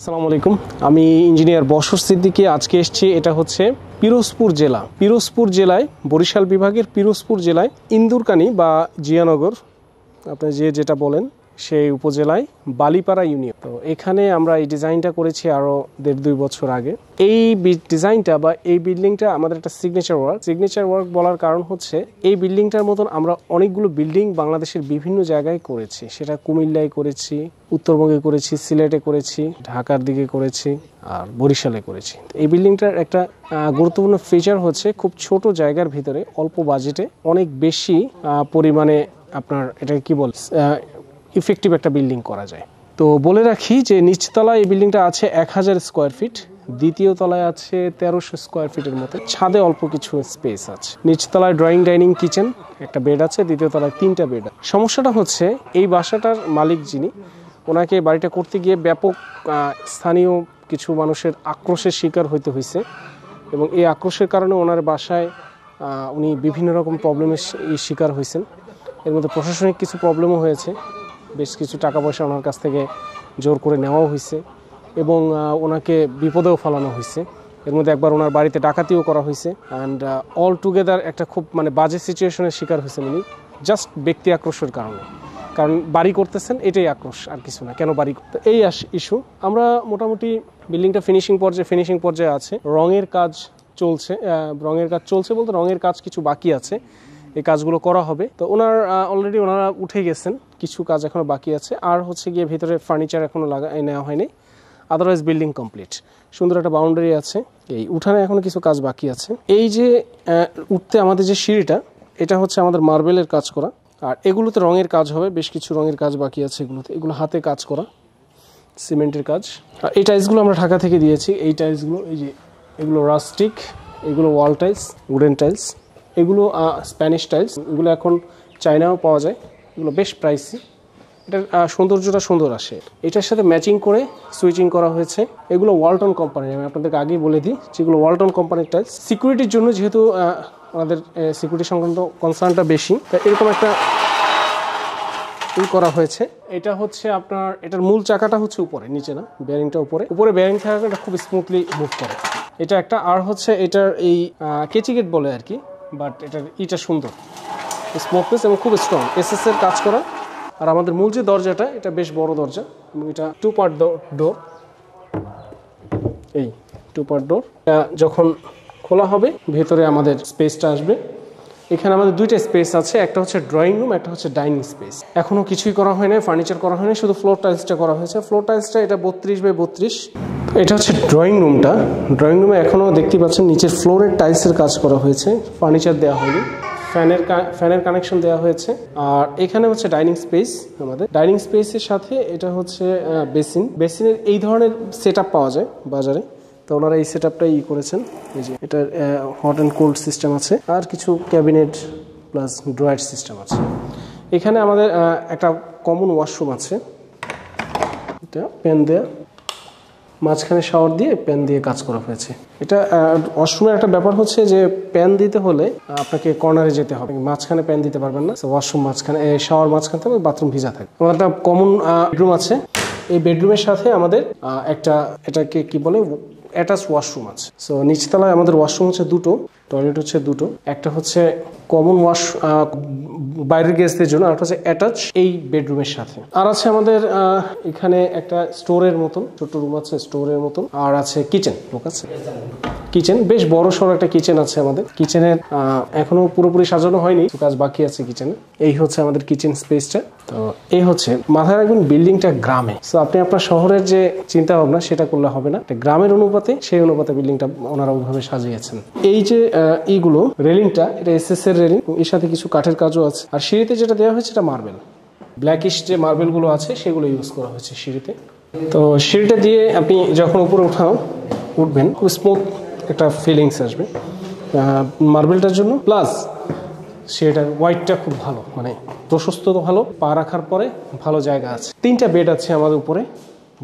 আসসালামু আলাইকুম, আমি ইঞ্জিনিয়ার বশর সিদ্দিকী। আজকে এসেছি, এটা হচ্ছে পিরোজপুর জেলা। পিরোজপুর জেলায়, বরিশাল বিভাগের পিরোজপুর জেলায় ইন্দুরকানী বা জিয়ানগর, আপনি যেটা বলেন, সেই উপজেলায় বালিপাড়া ইউনিয়ন। তো এখানে আমরা এই ডিজাইনটা করেছি আরও 1.5-2 বছর আগে। এই ডিজাইনটা বা এই বিল্ডিংটা আমাদের একটা সিগনেচার ওয়ার্ক বলার কারণ হচ্ছে এই বিল্ডিংটার মতন আমরা অনেকগুলো বিল্ডিং বাংলাদেশের বিভিন্ন জায়গায় করেছি। সেটা কুমিল্লায় করেছি, উত্তরবঙ্গে করেছি, সিলেটে করেছি, ঢাকার দিকে করেছি, আর বরিশালে করেছি। এই বিল্ডিংটার একটা গুরুত্বপূর্ণ ফিচার হচ্ছে খুব ছোট জায়গার ভিতরে অল্প বাজেটে অনেক বেশি পরিমাণে আপনার এটা কি বল ইফেক্টিভ একটা বিল্ডিং করা যায়। তো বলে রাখি যে নিচতলায় এই বিল্ডিংটা আছে 1000 স্কোয়ার ফিট, দ্বিতীয় তলায় আছে 1300 স্কোয়ার ফিটের মতো, ছাদে অল্প কিছু স্পেস আছে। নিচতলায় ড্রয়িং, ডাইনিং, কিচেন, একটা বেড আছে, দ্বিতীয় তলায় 3টা বেড। সমস্যাটা হচ্ছে এই বাসাটার মালিক যিনি, ওনাকে বাড়িটা করতে গিয়ে ব্যাপক স্থানীয় কিছু মানুষের আক্রোশের শিকার হইতে হয়েছে, এবং এই আক্রোশের কারণে ওনার বাসায় উনি বিভিন্ন রকম প্রবলেমের শিকার হয়েছেন। এর মধ্যে প্রশাসনিক কিছু প্রবলেমও হয়েছে, বেশ কিছু টাকা পয়সা ওনার কাছ থেকে জোর করে নেওয়াও হয়েছে, এবং ওনাকে বিপদেও ফেলানো হয়েছে। এর মধ্যে একবার ওনার বাড়িতে ডাকাতিও করা হয়েছে। অ্যান্ড অল টুগেদার একটা খুব বাজে সিচুয়েশনের শিকার হয়েছেন উনি, জাস্ট ব্যক্তি আক্রোশের কারণে। কারণ বাড়ি করতেছেন, এটাই আক্রোশ, আর কিছু না। কেন বাড়ি করতে, এই ইস্যু। আমরা মোটামুটি বিল্ডিংটা ফিনিশিং পর্যায়ে আছে। রঙের কাজ চলছে বলতে রঙের কাজ কিছু বাকি আছে, এই কাজগুলো করা হবে। তো অলরেডি ওনারা উঠে গেছেন, কিছু কাজ এখনো বাকি আছে। আর হচ্ছে গিয়ে ভিতরে ফার্নিচার এখনো নেওয়া হয়নি, আদারওয়াইজ বিল্ডিং কমপ্লিট। সুন্দর একটা বাউন্ডারি আছে। এই উঠানে এখনো কিছু কাজ বাকি আছে। এই যে উঠতে আমাদের যে সিঁড়িটা, এটা হচ্ছে আমাদের মার্বেলের কাজ করা, আর এগুলোতে রঙের কাজ হবে। বেশ কিছু রঙের কাজ বাকি আছে এগুলো হাতে কাজ করা, সিমেন্টের কাজ। আর এই টাইলসগুলো আমরা ঢাকা থেকে দিয়েছি। এই টাইলসগুলো, এই যে এগুলো রাস্টিক, এগুলো ওয়াল টাইলস, উডেন টাইলস, এগুলো স্প্যানিশ টাইলস। এগুলো এখন চায়নাও পাওয়া যায়, এগুলো বেশ প্রাইসি। এটার সৌন্দর্যটা সুন্দর আসে। এটার সাথে ম্যাচিং করে সুইচিং করা হয়েছে। এগুলো ওয়ালটন কোম্পানির, আমি আপনাদেরকে আগেই বলে দিই যেগুলো ওয়ালটন কোম্পানির টাইলস। সিকিউরিটির জন্য, যেহেতু আমাদের সিকিউরিটি সংক্রান্ত কনসার্নটা বেশি, তাই এরকম একটা করা হয়েছে। এটা হচ্ছে আপনার, এটার মূল চাকাটা হচ্ছে উপরে, নিচে না, বেয়ারিংটা উপরে বেয়ারিং থাকাটা খুব স্মুথলি মুভ করে। এটা একটা। আর হচ্ছে এটার এই কেচিগেট বলে আর কি, বাট এটা সুন্দর, স্মুথনেস এবং খুব স্ট্রং, এসএস এর কাজ করা। আর আমাদের মূল যে দরজাটা, এটা বেশ বড় দরজা, এবং এটা 2 পার্ট ডোর। এই 2 পার্ট ডোর যখন খোলা হবে, ভেতরে আমাদের স্পেসটা আসবে। এখানে আমাদের 2টা স্পেস আছে, একটা হচ্ছে ড্রয়িং রুম, একটা হচ্ছে ডাইনিং স্পেস। এখনো কিছুই করা হয় না, ফার্নিচার করা হয় না, শুধু ফ্লোর টাইলসটা করা হয়েছে। ফ্লোর টাইলসটা এটা 32x32। এটা হচ্ছে ড্রয়িং রুমটা। ড্রয়িং রুমে এখনও দেখতে পাচ্ছেন নিচের ফ্লোরের টাইলসের কাজ করা হয়েছে, ফার্নিচার দেওয়া হয়নি, ফ্যানের কানেকশন দেওয়া হয়েছে। আর এখানে হচ্ছে ডাইনিং স্পেস। আমাদের ডাইনিং স্পেসের সাথে এটা হচ্ছে বেসিনের এই ধরনের সেট পাওয়া যায় বাজারে। তো ওনারা এই সেট আপটাই করেছেন। এই যে এটার হট অ্যান্ড কোল্ড সিস্টেম আছে, আর কিছু ক্যাবিনেট প্লাস ড্রয়ার সিস্টেম আছে। এখানে আমাদের একটা কমন ওয়াশরুম আছে, এটা প্যান দেয়া, মাঝখানে শাওয়ার দিয়ে প্যান দিয়ে কাজ করা হয়েছে। এটা ওয়াশরুমের একটা ব্যাপার হচ্ছে যে প্যান দিতে হলে আপনাকে কর্নারে যেতে হবে, মাঝখানে প্যান দিতে পারবেন না। ওয়াশরুম মাঝখানে, শাওয়ার মাঝখানে থাকবে, বাথরুম ভিজা থাকে। আমাদের একটা কমন বেডরুম আছে। এই বেডরুমের সাথে আমাদের এটাকে কি বলে, অ্যাটাচ ওয়াশরুম আছে। সো নিচতলায় আমাদের ওয়াশরুম হচ্ছে 2টো, টয়লেট হচ্ছে 2টো। একটা হচ্ছে কমন বাইরের গেস্টদের জন্য, আর একটা হচ্ছে অ্যাটাচ এই বেডরুমের সাথে। আর আছে আমাদের এখানে একটা স্টোরের মতন ছোট রুম আছে, স্টোরের মতন। আর আছে কিচেন, বেশ বড় সড়ো একটা কিচেন আছে আমাদের। কিচেনের এখনো পুরোপুরি সাজানো হয়নি, কাজ বাকি আছে কিচেনে। এই হচ্ছে আমাদের কিচেন স্পেসটা। তো এই হচ্ছে, মাথায় রাখবেন বিল্ডিংটা গ্রামে। সো আপনি আপনার শহরের যে চিন্তা ভাবনা সেটা করলে হবে না, গ্রামের অনুপাতে, সেই অনুপাতে বিল্ডিংটা ওনারা ওইভাবে সাজিয়েছেন। এই যে এইগুলো রেলিংটা, এটা এসএস এর রেলিং, এর সাথে কিছু কাঠের কাজও আছে। আর সিঁড়িতে যেটা দেওয়া হয়েছে এটা মার্বেল, ব্ল্যাকিশ যে মার্বেলগুলো আছে সেগুলো ইউজ করা হয়েছে সিঁড়িতে। তো সিঁড়িটা দিয়ে আপনি যখন উপরে উঠবেন, খুব স্মুথ একটা ফিলিংস আসবে মার্বেলটার জন্য। প্লাস সেটার ওয়াইটটা খুব ভালো, প্রশস্ত তো ভালো, পা রাখার পরে ভালো জায়গা আছে। 3টা বেড আছে আমাদের উপরে,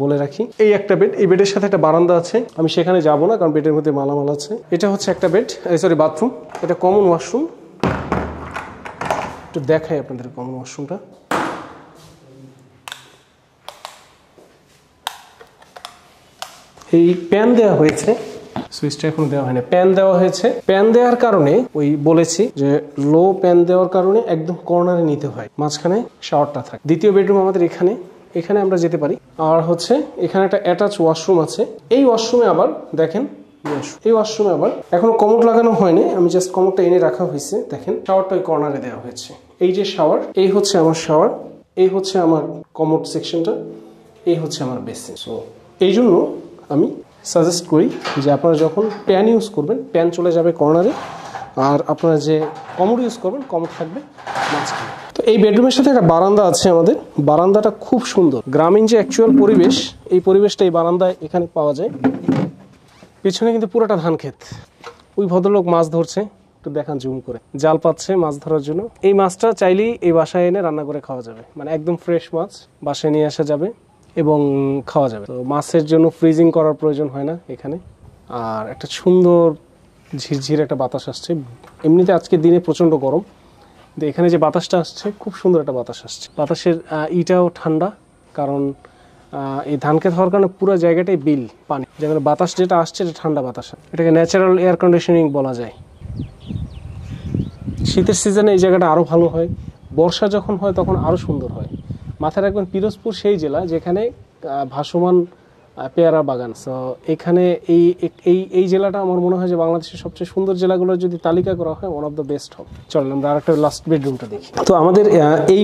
বলে রাখি। এই একটা বেড, এই বেডের সাথে একটা বারান্দা আছে, আমি সেখানে যাব না কারণ বেডের মধ্যে মালামাল আছে। এটা হচ্ছে একটা বেড, বাথরুম। এটা কমন ওয়াশরুম, একটু দেখাই আপনাদের কমন ওয়াশরুমটা। এই প্যান দেওয়া হয়েছে, সুইচটা এখনো দেওয়া হয়নি, প্যান দেওয়া হয়েছে। প্যান দেওয়ার কারণে ওই বলেছি যে লো প্যান দেওয়ার কারণে একদম কর্নারে নিতে হয়, মাঝখানে শাওয়ারটা থাকে। দ্বিতীয় বেডরুম আমাদের এখানে, এখানে আমরা যেতে পারি। আর হচ্ছে এখানে একটা অ্যাটাচ ওয়াশরুম আছে। এই ওয়াশরুমে আবার দেখেন, এই ওয়াশরুমে আবার এখনো কমোড লাগানো হয়নি, আমি জাস্ট কমোডটা এনে রাখা হয়েছে। দেখেন শাওয়ারটা ওই কর্নারে দেওয়া হয়েছে। এই যে শাওয়ার, এই হচ্ছে আমার শাওয়ার, এই হচ্ছে আমার কমোড সেকশনটা, এই হচ্ছে আমার বেসিন। সো এই জন্য আমি সাজেস্ট করি যে আপনারা যখন প্যান ইউজ করবেন, প্যান চলে যাবে কর্নারে, আর আপনারা যে কমোড ইউজ করবেন, কমোড থাকবে মাঝখানে। তো এই বেডরুমের সাথে একটা বারান্দা আছে আমাদের। বারান্দাটা খুব সুন্দর। গ্রামীণ যে অ্যাকচুয়াল পরিবেশ, এই পরিবেশটা এই বারান্দায় এখানে পাওয়া যায়। পিছনে কিন্তু পুরোটা ধান ক্ষেত। ওই ভদ্রলোক মাছ ধরছে, একটু দেখান জুম করে, জাল পাচ্ছে মাছ ধরার জন্য। এই মাছটা চাইলেই এই বাসায় এনে রান্না করে খাওয়া যাবে, মানে একদম ফ্রেশ মাছ বাসায় নিয়ে আসা যাবে এবং খাওয়া যাবে। তো মাছের জন্য ফ্রিজিং করার প্রয়োজন হয় না এখানে। আর একটা সুন্দর ঝিরঝির একটা বাতাস আসছে। এমনিতে আজকে দিনে প্রচণ্ড গরম, কিন্তু এখানে যে বাতাসটা আসছে খুব সুন্দর একটা বাতাস আসছে। বাতাসের ইটাও ঠান্ডা, কারণ এই ধান ক্ষেত হওয়ার কারণে পুরো জায়গাটাই বিল পানি, যেখানে বাতাস যেটা আসছে এটা ঠান্ডা বাতাস, এটাকে ন্যাচারাল এয়ার কন্ডিশনিং বলা যায়। শীতের সিজনে এই জায়গাটা আরও ভালো হয়, বর্ষা যখন হয় তখন আরও সুন্দর হয়। মাথায় রাখবেন পিরোজপুর সেই জেলা যেখানে ভাসমান পেয়ারা বাগান। সো এখানে এই জেলাটা আমার মনে হয় যে বাংলাদেশের সবচেয়ে সুন্দর জেলাগুলোর যদি তালিকা করা হয় ওয়ান অফ দ্য বেস্ট হবে। চলেন আমরা আরেকটা লাস্ট বেডরুমটা দেখি। তো আমাদের এই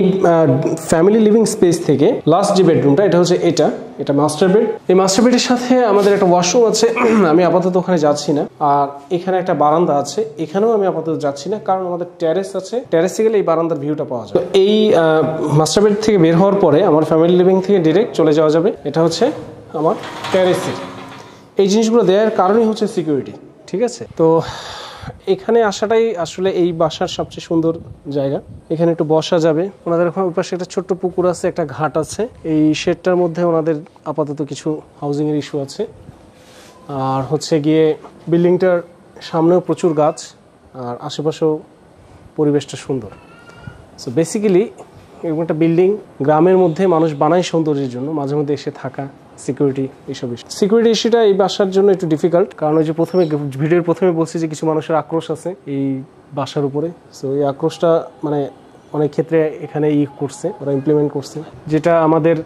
ফ্যামিলি লিভিং স্পেস থেকে লাস্ট যে বেডরুমটা, এটা হচ্ছে এটা মাস্টার বেড। এই মাস্টার বেডের সাথে আমাদের একটা ওয়াশরুম আছে। আমি আপাতত ওখানে যাচ্ছি না। আর এখানে একটা বারান্দা আছে, এখানেও আমি আপাতত যাচ্ছি না, কারণ আমাদের টেরেস আছে। টেরেসে গেলে এই বারান্দার ভিউটা পাওয়া যায়। তো এই মাস্টার বেড থেকে বের হওয়ার পরে আমার ফ্যামিলি লিভিং থেকে ডিরেক্ট চলে যাওয়া যাবে। এটা হচ্ছে আমার টেরেসের। এই জিনিসগুলো দেওয়ার কারণই হচ্ছে সিকিউরিটি, ঠিক আছে? তো এখানে আসাটাই আসলে এই বাসার সবচেয়ে সুন্দর জায়গা। এখানে একটু বসা যাবে। ওনাদের ওখানে ওই পাশে একটা ছোট্ট পুকুর আছে, একটা ঘাট আছে। এই শেডটার মধ্যে ওনাদের আপাতত কিছু হাউজিংয়ের ইস্যু আছে। আর হচ্ছে গিয়ে বিল্ডিংটার সামনেও প্রচুর গাছ, আর আশেপাশেও পরিবেশটা সুন্দর। সো বেসিক্যালি এরকম একটা বিল্ডিং গ্রামের মধ্যে মানুষ বানায় সৌন্দর্যের জন্য, মাঝে মধ্যে এসে থাকা, সিকিউরিটি, এইসব ইস্যু। সিকিউরিটি ইস্যুটা এই বাসার জন্য একটু ডিফিকাল্ট, কারণ ওই যে ভিডিওর প্রথমে বলছি যে কিছু মানুষের আক্রোশ আছে এই বাসার উপরে। সো এই আক্রোশটা মানে অনেক ক্ষেত্রে এখানে করছে, ওরা ইমপ্লিমেন্ট করছে, যেটা আমাদের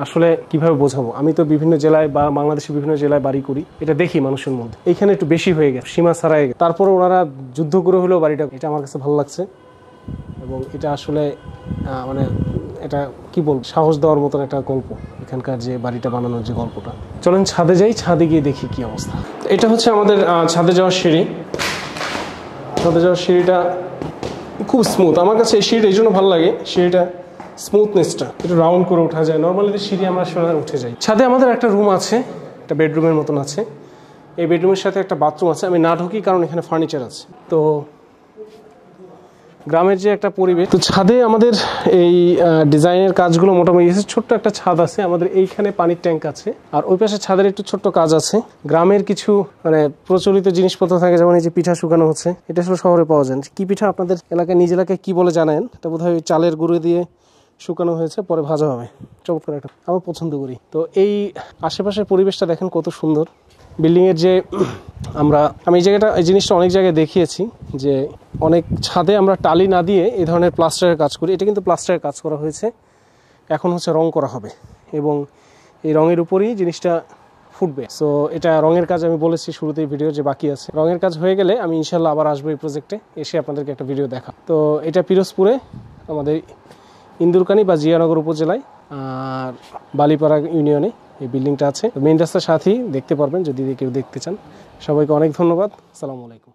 আসলে কিভাবে বোঝাবো। আমি তো বিভিন্ন জেলায় বা বাংলাদেশের বিভিন্ন জেলায় বাড়ি করি, এটা দেখি মানুষের মধ্যে। এখানে একটু বেশি হয়ে গেছে, সীমা ছাড়াই গেছে। তারপরে ওনারা যুদ্ধ করে হলেও বাড়িটা, এটা আমার কাছে ভালো লাগছে। এবং এটা আসলে মানে এটা কি বলবো, সাহস দেওয়ার মতন একটা গল্প, এখানকার যে বাড়িটা বানানোর যে গল্পটা। চলেন ছাদে যাই, ছাদে গিয়ে দেখি কি অবস্থা। এটা হচ্ছে আমাদের ছাদে যাওয়ার সিঁড়ি। ছাদে যাওয়ার সিঁড়িটা খুব স্মুথ, আমার কাছে এই সিঁড়িটা এই জন্য ভালো লাগে, সিঁড়িটা স্মুথনেসটা, একটু রাউন্ড করে ওঠা যায়। নর্মালি সিঁড়ি আমরা সোজা উঠে যাই। ছাদে আমাদের একটা রুম আছে, একটা বেডরুমের মতন আছে। এই বেডরুমের সাথে একটা বাথরুম আছে, আমি না ঢুকি কারণ এখানে ফার্নিচার আছে। তো গ্রামের যে একটা পরিবেশ। তো ছাদে আমাদের এই ডিজাইনের কাজগুলো মোটামুটি ছোট্ট একটা ছাদ আছে আমাদের, এইখানে পানির ট্যাঙ্ক আছে, আর ওই পাশে ছাদের একটু ছোট্ট কাজ আছে। গ্রামের কিছু মানে প্রচলিত জিনিসপত্র থাকে, যেমন এই যে পিঠা শুকানো হচ্ছে, এটা আসলে শহরে পাওয়া যায়। কি পিঠা আপনাদের এলাকায়, নিজ এলাকায় কি বলে জানেন? এটা বোধহয় চালের গুঁড়ো দিয়ে শুকানো হয়েছে, পরে ভাজা হবে। চমৎকার একটা, আমি পছন্দ করি। তো এই আশেপাশের পরিবেশটা দেখেন কত সুন্দর। বিল্ডিংয়ের যে আমি এই জিনিসটা অনেক জায়গায় দেখিয়েছি যে অনেক ছাদে আমরা টালি না দিয়ে এই ধরনের প্লাস্টারের কাজ করি। এটা কিন্তু প্লাস্টারের কাজ করা হয়েছে, এখন হচ্ছে রং করা হবে এবং এই রঙের উপরেই জিনিসটা ফুটবে। সো এটা রঙের কাজ আমি বলেছি শুরুতেই ভিডিও যে বাকি আছে। রঙের কাজ হয়ে গেলে আমি ইনশাল্লাহ আবার আসবো এই প্রজেক্টে, এসে আপনাদেরকে একটা ভিডিও দেখা। তো এটা পিরোজপুরে আমাদের ইন্দুরকানী বা জিয়ানগর উপজেলায় আর বালিপাড়া ইউনিয়নে এই বিল্ডিংটা আছে। মেইন রাস্তার সাথেই দেখতে পারবেন যদি কেউ দেখতে চান। সবাইকে অনেক ধন্যবাদ। আসসালামু আলাইকুম।